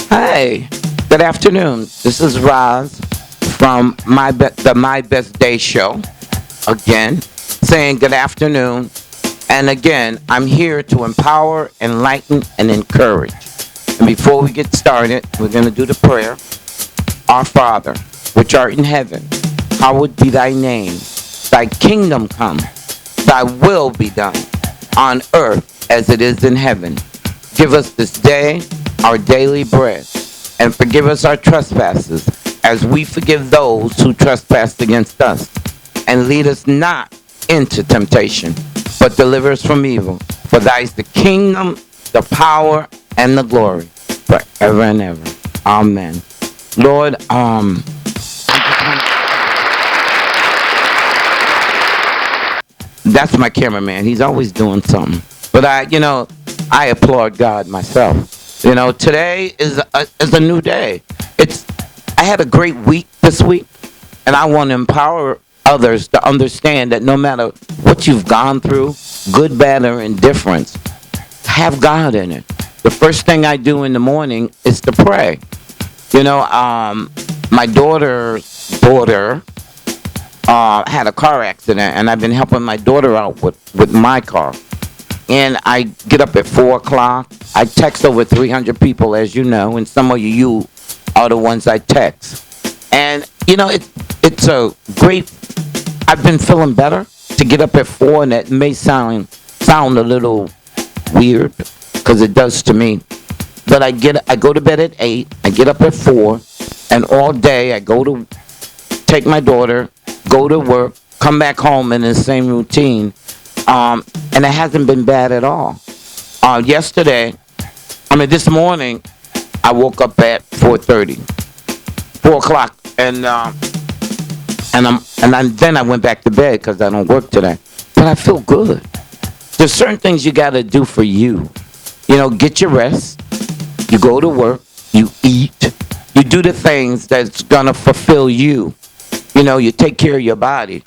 Hey, good afternoon. This is Roz from the My Best Day show. Again, saying good afternoon. And again, I'm here to empower, enlighten, and encourage. And before we get started, we're going to do the prayer. Our Father, which art in heaven, hallowed be thy name. Thy kingdom come, thy will be done on earth as it is in heaven. Give us this day our daily bread, and forgive us our trespasses, as we forgive those who trespass against us. And lead us not into temptation, but deliver us from evil. For thy is the kingdom, the power, and the glory, forever and ever. Amen. Lord, that's my cameraman. He's always doing something. But I applaud God myself. Today is a new day. I had a great week this week, and I want to empower others to understand that no matter what you've gone through, good, bad, or indifference, have God in it. The first thing I do in the morning is to pray. My daughter's daughter had a car accident, and I've been helping my daughter out with my car. And I get up at 4 o'clock. I text over 300 people, as you know, and some of you are the ones I text. And, it's a great, I've been feeling better to get up at 4, and that may sound a little weird, because it does to me. But I go to bed at 8, I get up at 4, and all day I go to take my daughter, go to work, come back home in the same routine. And it hasn't been bad at all. This morning, I woke up at 4:30, 4 o'clock, and then I went back to bed because I don't work today. But I feel good. There's certain things you got to do for you. Get your rest. You go to work. You eat. You do the things that's gonna fulfill you. You take care of your body.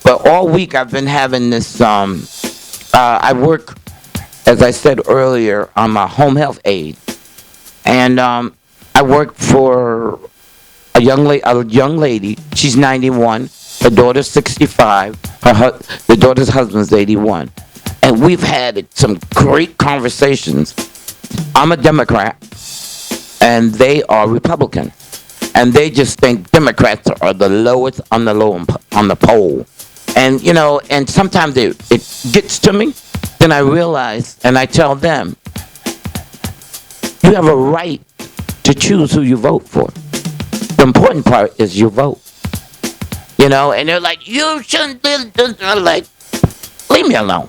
But all week I've been having this. I work, as I said earlier, I'm a home health aide, and I work for a young lady. She's 91. Her daughter's 65. The daughter's husband's 81, and we've had some great conversations. I'm a Democrat, and they are Republican, and they just think Democrats are the lowest on the poll. And, and sometimes it gets to me. Then I realize, and I tell them, you have a right to choose who you vote for. The important part is you vote. And they're like, you shouldn't do this. I'm like, leave me alone.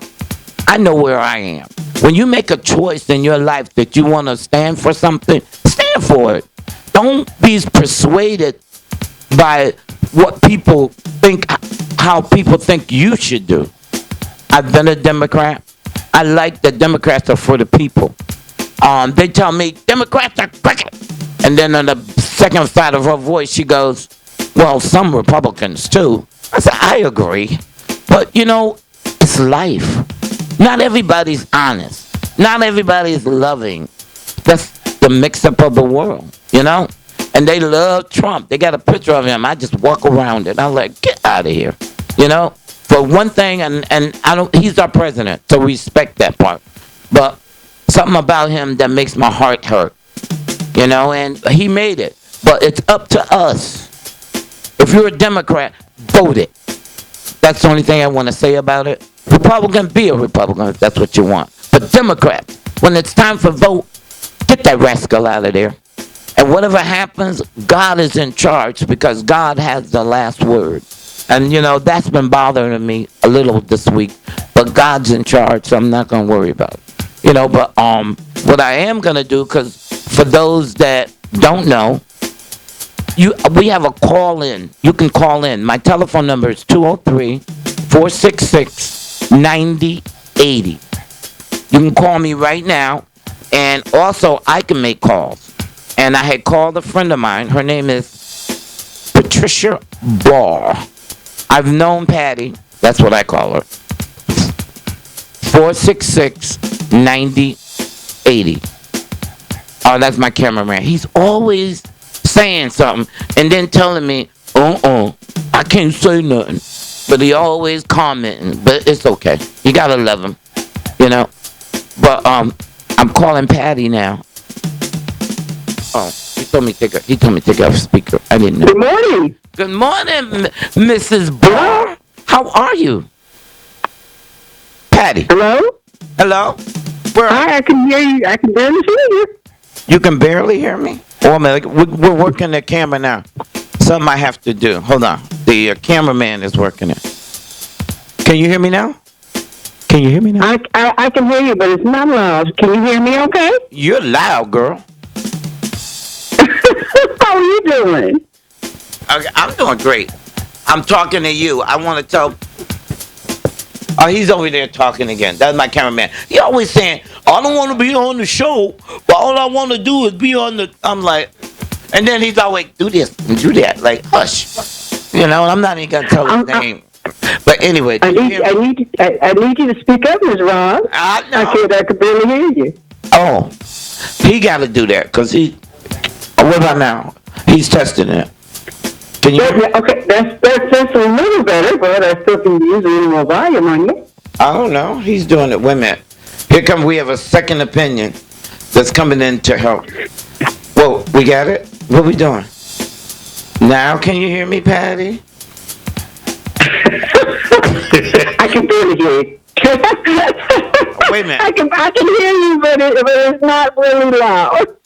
I know where I am. When you make a choice in your life that you want to stand for something, stand for it. Don't be persuaded by what people think, how people think you should do. I've been a Democrat. I like that Democrats are for the people. They tell me Democrats are crooked, and then on the second side of her voice, she goes, "Well, some Republicans too." I said, "I agree, but it's life. Not everybody's honest. Not everybody's loving. That's the mix-up of the world, And they love Trump. They got a picture of him. I just walk around it. I'm like, get out of here. For one thing, and he's our president, so respect that part. But something about him that makes my heart hurt. And he made it. But it's up to us. If you're a Democrat, vote it. That's the only thing I want to say about it. Republican, be a Republican if that's what you want. But Democrats, when it's time for vote, get that rascal out of there. And whatever happens, God is in charge because God has the last word. And, that's been bothering me a little this week. But God's in charge, so I'm not going to worry about it. But what I am going to do, because for those that don't know, we have a call-in. You can call in. My telephone number is 203-466-9080. You can call me right now. And also, I can make calls. And I had called a friend of mine. Her name is Patricia Barr. I've known Patty. That's what I call her. 466-9080. Oh, that's my cameraman. He's always saying something and then telling me, I can't say nothing. But he always commenting. But it's okay. You gotta love him, you know. But I'm calling Patty now. Oh, he told me to take off speaker. I didn't know. Good morning. Good morning, Mrs. Brown. How are you? Patty. Hello? Hello? Where are Hi, I can hear you. I can barely hear you. you? Can barely hear me? Oh, man, we're working the camera now. Something I have to do. Hold on. The cameraman is working it. Can you hear me now? Can you hear me now? I can hear you, but it's not loud. Can you hear me okay? You're loud, girl. How are you doing? Okay, I'm doing great. I'm talking to you. I want to tell. Oh, he's over there talking again. That's my cameraman. He always saying, I don't want to be on the show, but all I want to do is be on the. I'm like, and then he's always, do this and do that. Like, hush. You know, I'm not even going to tell his name. But anyway. I need you to speak up, Ms. Ron. I could barely hear you. Oh, he got to do that because he. What about now? He's testing it. Can you? Okay, that's a little better, but I still can use a little more volume on you. I don't know. He's doing it. Wait a minute. Here come. We have a second opinion that's coming in to help. Whoa, we got it. What we doing? Now can you hear me, Patty? I can barely hear you. Wait a minute. I can hear you, but it's not really loud.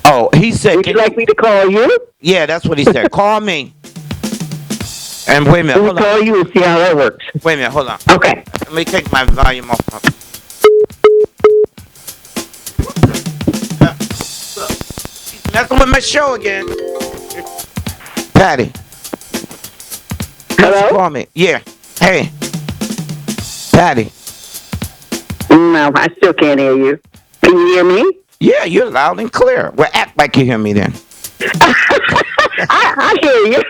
Oh, he said. Would you like me to call you? Yeah, that's what he said. Call me. And wait a minute. Let me call you and see how that works. Wait a minute. Hold on. Okay. Let me take my volume off. He's messing with my show again. Patty. Hello? Call me. Yeah. Hey. Patty. No, I still can't hear you. Can you hear me? Yeah, you're loud and clear. Well, act like you hear me then. I hear you.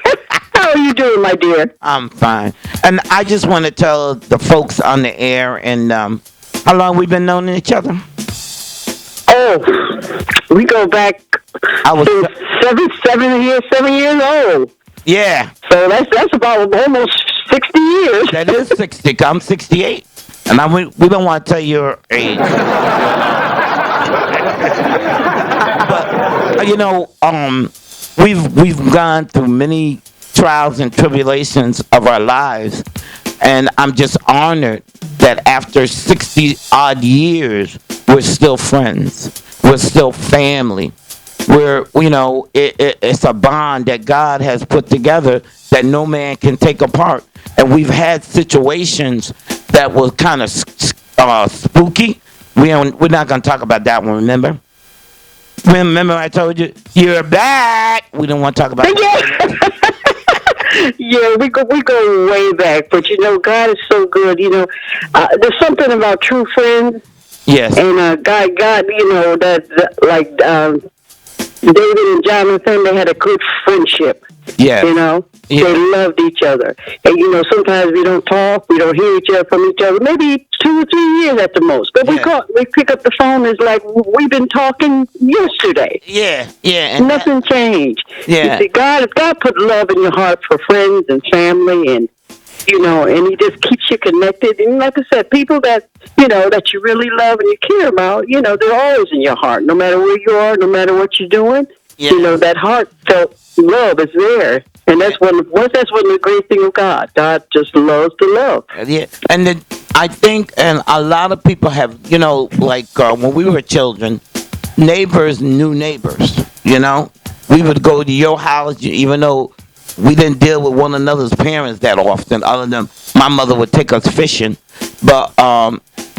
How are you doing, my dear? I'm fine. And I just want to tell the folks on the air and how long we been knowing each other? Oh, we go back I was 7 years old. Yeah. So that's about almost 60 years. That is 60. I'm 68. And we don't want to tell your age. But you know, we've gone through many trials and tribulations of our lives, and I'm just honored that after 60 odd years, we're still friends. We're still family. It's a bond that God has put together that no man can take apart. And we've had situations that were kind of spooky. We're not going to talk about that one, remember? Remember I told you, you're back. We don't want to talk about that. Yeah, we go way back. But, God is so good. There's something about true friends. Yes. And God, David and Jonathan, they had a good friendship. Yeah. Yeah. They loved each other. And, sometimes we don't talk, we don't hear each other from each other, maybe 2 or 3 years at the most. But we pick up the phone, it's like we've been talking yesterday. Yeah, yeah. And nothing changed. Yeah. You see, God put love in your heart for friends and family and, and He just keeps you connected. And like I said, people that you really love and you care about, they're always in your heart, no matter where you are, no matter what you're doing. Yeah. That heartfelt love is there. And that's one of the great things of God. God just loves to love. Yeah, and I think, and a lot of people have, when we were children, neighbors knew neighbors. We would go to your house, even though we didn't deal with one another's parents that often. Other than my mother would take us fishing, but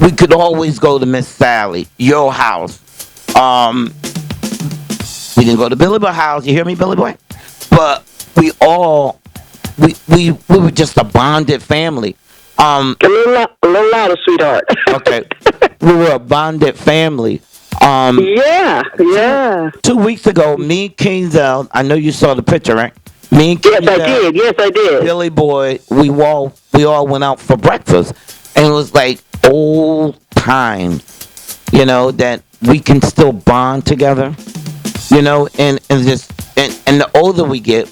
we could always go to Miss Sally, your house. We didn't go to Billy Boy's house. You hear me, Billy Boy? But we were just a bonded family. A little louder, sweetheart. Okay. We were a bonded family. Yeah. 2 weeks ago, me, Kingsdale, I know you saw the picture, right? Me and Kingsdale, Yes, I did. Billy Boy, we all went out for breakfast. And it was like old times. that we can still bond together, and the older we get,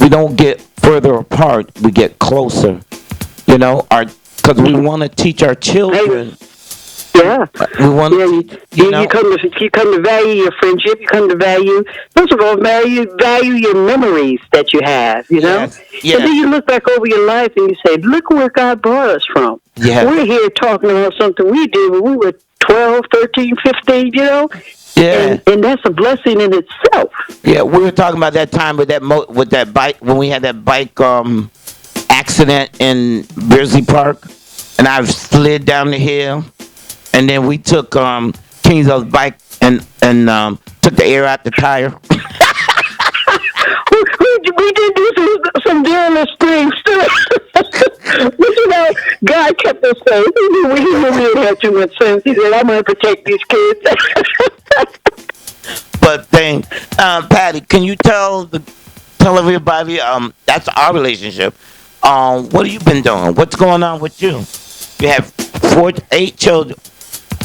we don't get further apart, we get closer, our because we want to teach our children. Yeah. We want Yeah, you know, you come to value your friendship. You come to value, first of all, value your memories that you have. Yes, yes. And then you look back over your life and you say, "Look where God brought us from." Yes. We're here talking about something we did when we were 12, 13, 15, yeah. and that's a blessing in itself. Yeah, we were talking about that time with that bike when we had that bike accident in Beardsley Park, and I slid down the hill, and then we took King's bike and took the air out the tire. We did do some during things too. But God kept us safe. He knew we didn't have too much sense. He said, "I'm going to protect these kids." But then, Patty, can you tell everybody that's our relationship? What have you been doing? What's going on with you? You have 8 children.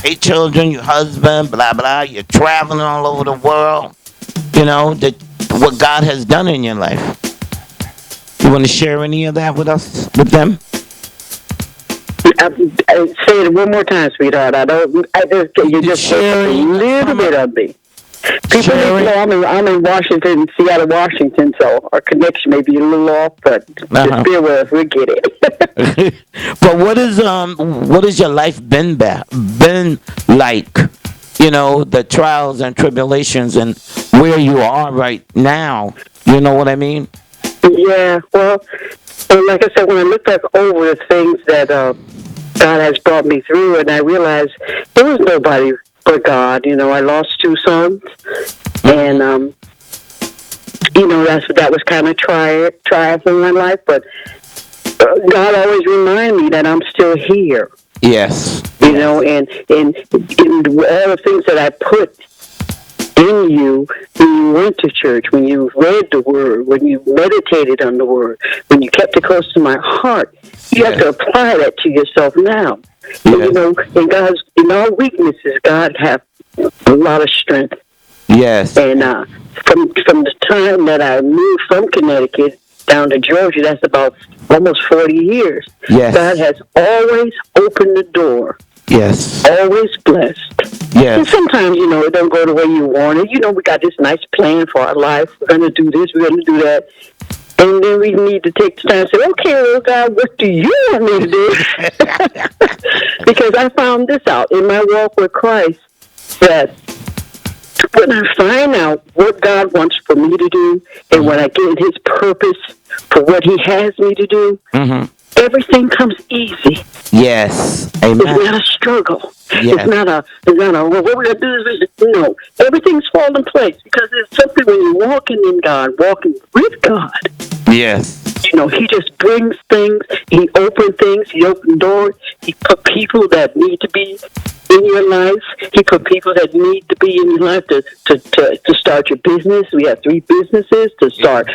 8 children, your husband, blah blah. You're traveling all over the world. What God has done in your life. You want to share any of that with them? I say it one more time, sweetheart. You just share a little bit of me. People know I'm in Washington, Seattle, Washington, so our connection may be a little off, but just bear with us, we'll get it. But what is your life been like? The trials and tribulations and where you are right now. You know what I mean? Yeah, well, like I said, when I look back over the things that God has brought me through, and I realized there was nobody but God. I lost 2 sons, and that was kind of triumph in my life. But God always reminded me that I'm still here. Yes. And all the things that I put in you when you went to church, when you read the Word, when you meditated on the Word, when you kept it close to my heart, you have to apply that to yourself now. Yes. And in our weaknesses, God has a lot of strength. Yes. And from the time that I moved from Connecticut down to Georgia, that's about almost 40 years. Yes. God has always opened the door. Yes. Always blessed. Yes. And sometimes, it don't go the way you want it. We got this nice plan for our life. We're going to do this. We're going to do that. And then we need to take the time and say, "Okay, well, God, what do you want me to do?" Because I found this out in my walk with Christ, that when I find out what God wants for me to do, and when I get His purpose for what He has me to do, everything comes easy. Yes. Amen. It's not a struggle. Yes. It's not a, well, what we're going to do is, no. Everything's falling in place because it's something when you're walking in God, walking with God. Yes. He just brings things. He opened things. He opened doors. He put people that need to be in your life. He put people that need to be in your life to start your business. We have 3 businesses to start,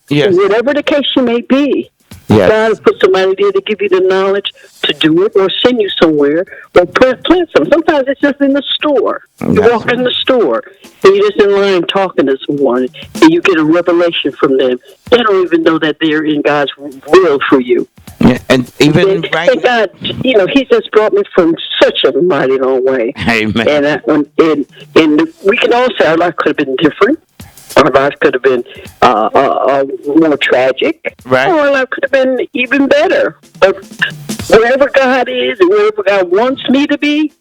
Yes. whatever the case you may be. Yes. God has put somebody there to give you the knowledge to do it, or send you somewhere, or plant some. Sometimes it's just in the store. You walk in the store, and you're just in line talking to someone, and you get a revelation from them. They don't even know that they're in God's will for you. Yeah, and even and God, He just brought me from such a mighty long way. Amen. And we can all say our life could have been different. Our life could have been more tragic. Right. Or our life could have been even better. But wherever God is and wherever God wants me to be,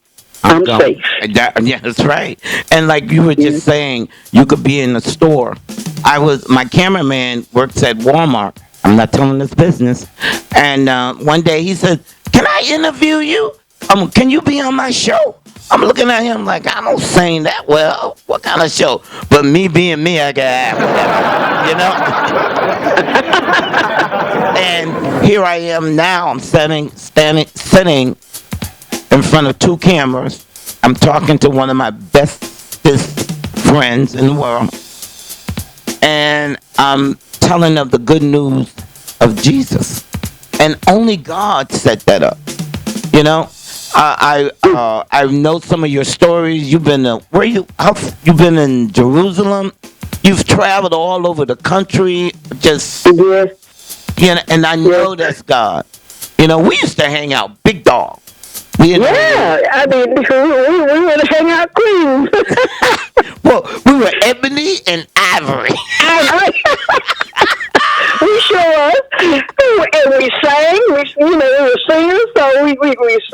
I'm safe. Yeah, that's right. And like you were just saying, you could be in the store. My cameraman works at Walmart. I'm not telling this business. And one day he said, "Can I interview you? Can you be on my show?" I'm looking at him like, I don't sing that well. What kind of show? But me being me, I got whatever, And here I am now. I'm sitting in front of 2 cameras. I'm talking to one of my bestest friends in the world, and I'm telling them the good news of Jesus. And only God set that up. I know some of your stories. You've been you've been in Jerusalem. You've traveled all over the country. Just Yes. and I know that's God. We used to hang out, big dog. We Yeah, I mean, we were the hangout queens. well, we were ebony and ivory. We show up, and we sang. We were singers, so we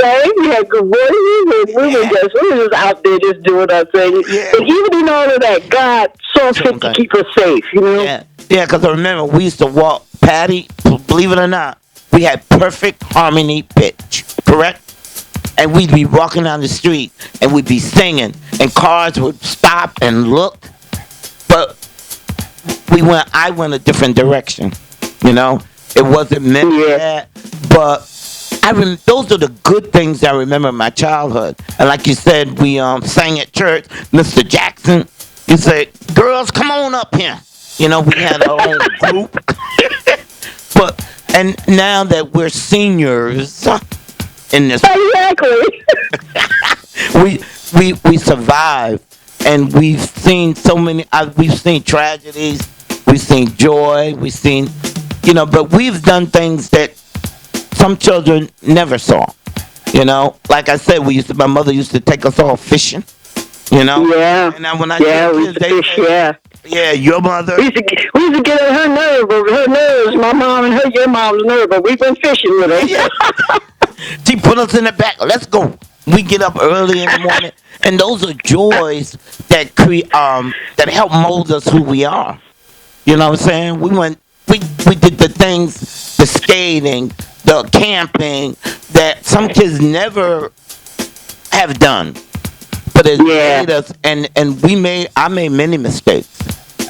sang. We had good voices, and we were just out there just doing our thing. Yeah. And even in all of that, God saw fit to keep us safe. Yeah, because I remember we used to walk, Patty. Believe it or not, we had perfect harmony pitch. Correct. And we'd be walking down the street and we'd be singing, and cars would stop and look. But I went a different direction. It wasn't meant for that. But those are the good things I remember in my childhood. And like you said, we sang at church. Mr. Jackson, you say, "Girls, come on up here." We had our own group. And now that we're seniors in this, Exactly. we survive, and we've seen so many. We've seen tragedies, we've seen joy, we've seen, but we've done things that some children never saw. Like I said, my mother used to take us all fishing. Yeah. And now when I we used to fish. Yeah, your mother. We used to get on her nerves, my mom and your mom's nerve, but we've been fishing with her. Yeah. She put us in the back. Let's go. We get up early in the morning, and those are joys that that help mold us who we are. You know what I'm saying? We did the things, the skating, the camping that some kids never have done, but it made us. And I made many mistakes,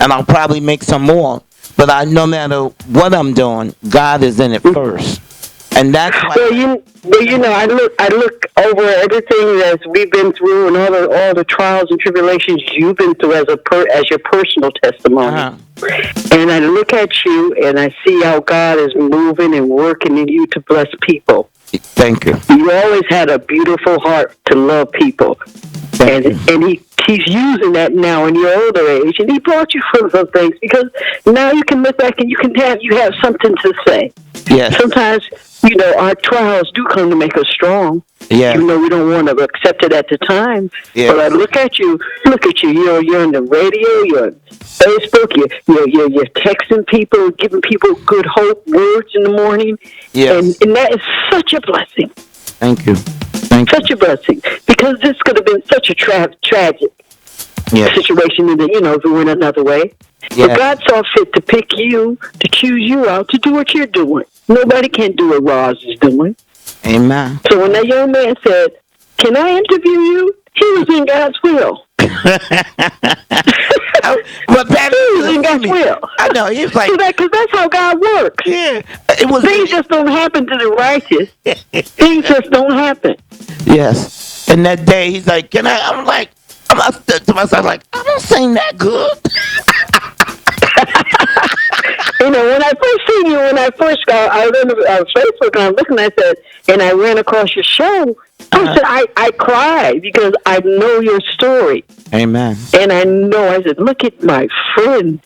and I'll probably make some more. But no matter what I'm doing, God is in it first. And that's why. I look over everything that we've been through and all the trials and tribulations you've been through as your personal testimony. And I look at you and I see how God is moving and working in you to bless people. Thank you. You always had a beautiful heart to love people. And he's using that now in your older age, and he brought you from some things because now you can look back and you have something to say. Yes. Sometimes, our trials do come to make us strong. Yeah. Even though we don't want to accept it at the time. Yeah. But I look at you. You're on the radio. You're on Facebook. You're texting people, giving people good hope words in the morning. Yes. And that is such a blessing. Thank you. Such a blessing, because this could have been such a tragic situation if it went another way. Yes. But God saw fit to pick you, to choose you out, to do what you're doing. Nobody can do what Roz is doing. Amen. So when that young man said, "Can I interview you?" he was in God's will. But Patty, he was in God's will. I know. He was like, because that's how God works. Yeah, it was. Things just don't happen to the righteous. Things just don't happen. Yes. And that day, he's like, "Can I?" I'm like, to myself, like, I don't sing that good. When I first seen you, I was on Facebook and I was looking, I said, and I ran across your show. I said, I cried because I know your story. Amen. And I said, look at my friend.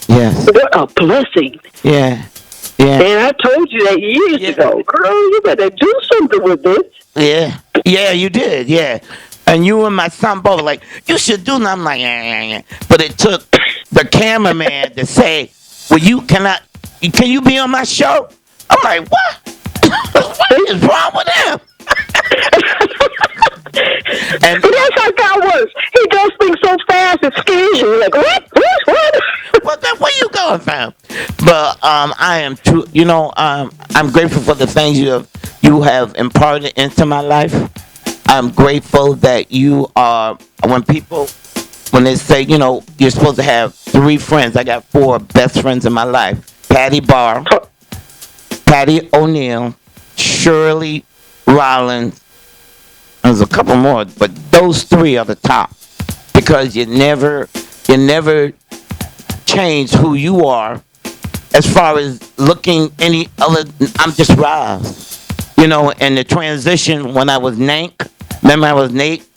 Yes. What a blessing. Yeah. Yeah. And I told you that years ago, girl, you better do something with this. Yeah. Yeah, you did. Yeah. And you and my son both were like, you should do that. I'm like, yeah. But it took the cameraman to say, can you be on my show? I'm like, what? What is wrong with him? And that's how God works. He does things so fast it scares you. You're like, what? Where you going, fam? But I am true. I'm grateful for the things you have imparted into my life. I'm grateful that you are. When they say, you're supposed to have 3 friends. I got 4 best friends in my life: Patty Barr, Patty O'Neill, Shirley Rollins. There's a couple more, but those 3 are the top because you never change who you are as far as looking any other. I'm just Roz. And the transition when I was Nank. Remember I was Nate?